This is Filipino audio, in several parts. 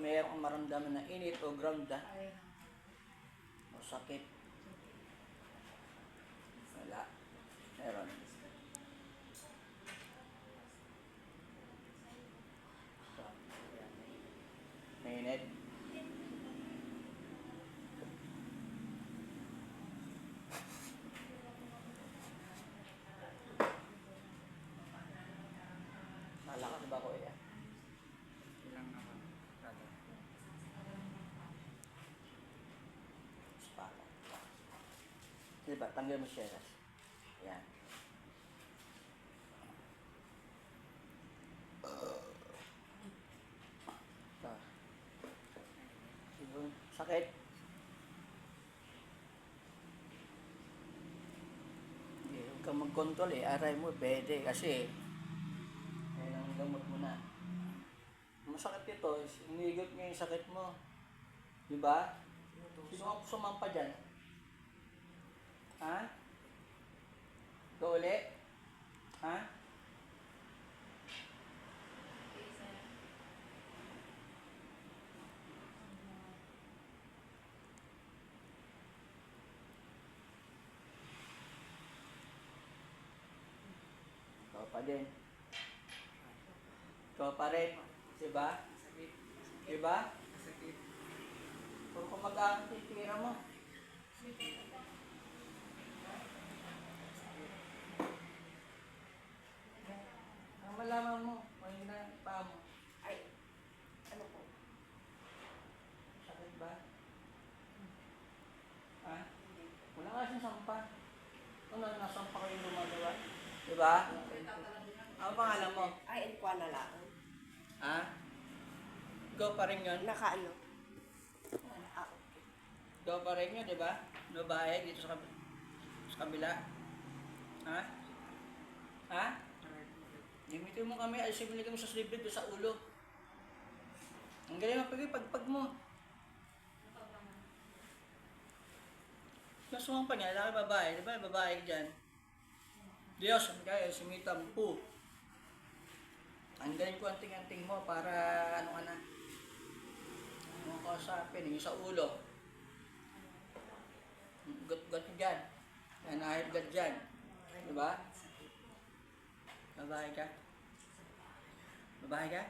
mayroong maramdaman na init o ground na o sakit. Wala. Meron. Mainit. Malakas ba ko yan? Ilang naman. Spala. Diba? Tanggal mo siya. Yan. Sakit. Hindi, huwag kang mag-control eh. Aray mo, pwede. Kasi, ayun ang gamot mo na. Masakit ito. Inigot niya yung sakit mo. Diba? Sino ang sumampa dyan? Ha? Ito ulit? Ha? Ikaw pa din. Ikaw pa rin. Diba? Sakit. Diba? Sakit. Puro kung mag-aang titira mo. Ang malaman mo, may na pa mo. Ay, ano po? Sakit ba? Ha? Wala nga siyang sampa. Ano, nasampa kayong lumagawa? Diba? Ano pangalan mo? Ay, Elqua na lang. Ha? Ikaw pa rin yun? Naka-ano? Okay. Ikaw pa rin yun, diba? Babae dito sa kabila. Ha? Ha? Gamitin mo kami, alisin mo sa libre doon sa ulo. Ang galing pagpag mo. Nasuwang pa niya, lalaki babae. Di ba babae dyan? Diyos, ang kaya, sumita mo po. Ang galing ko anting-anting mo para ano ka na. Ano ka kausapin, yung sa ulo. Gat-gat dyan. Nanahit gat dyan. Di ba? Babae ka? Babae ka?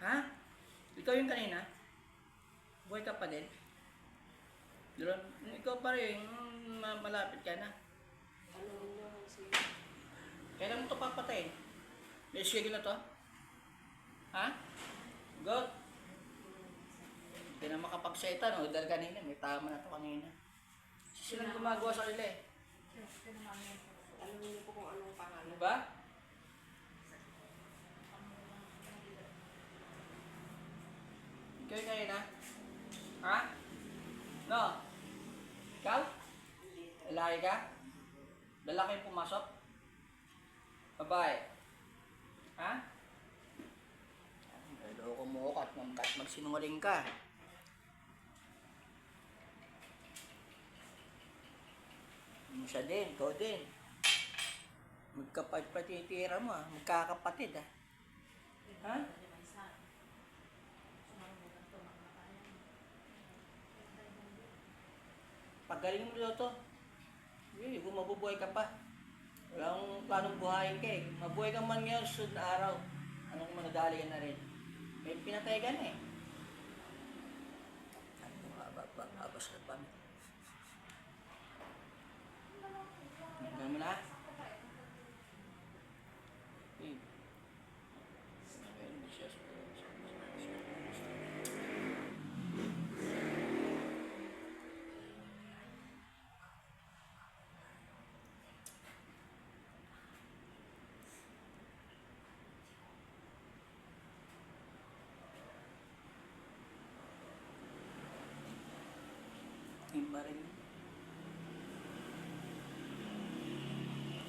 Ha? Ikaw yung kanina? Buhay ka pa din? Ikaw pa rin, malapit ka na. Ano yun siya? Kailan mo ito papatayin? May schedule na to? Ha? Good. Hindi na makapagseta, no? Dahil kanina, may tama na to kanina. Silang gumagawa sa kanila eh. Alam niyo po kung anong pangalan. Diba? Ikaw yung kanina? Ha? No? Ikaw? Lalaki ka? Lalaki yung pumasok? Babae? Ha? Loko mo at magsinungaling ka. Siya din, ikaw din. Magkapatitira mo ah, magkakapatid ah. Ha? Pagaling mo daw to. Hindi, kung mabubuhay ka pa. Walang planong buhayin ka eh. Mabuhay ka man ngayon, sunod na araw. Anong manadali ka na rin. May pinatay ka na eh. Ano nga, babas na pa. Hanggang mo na. Iba rin.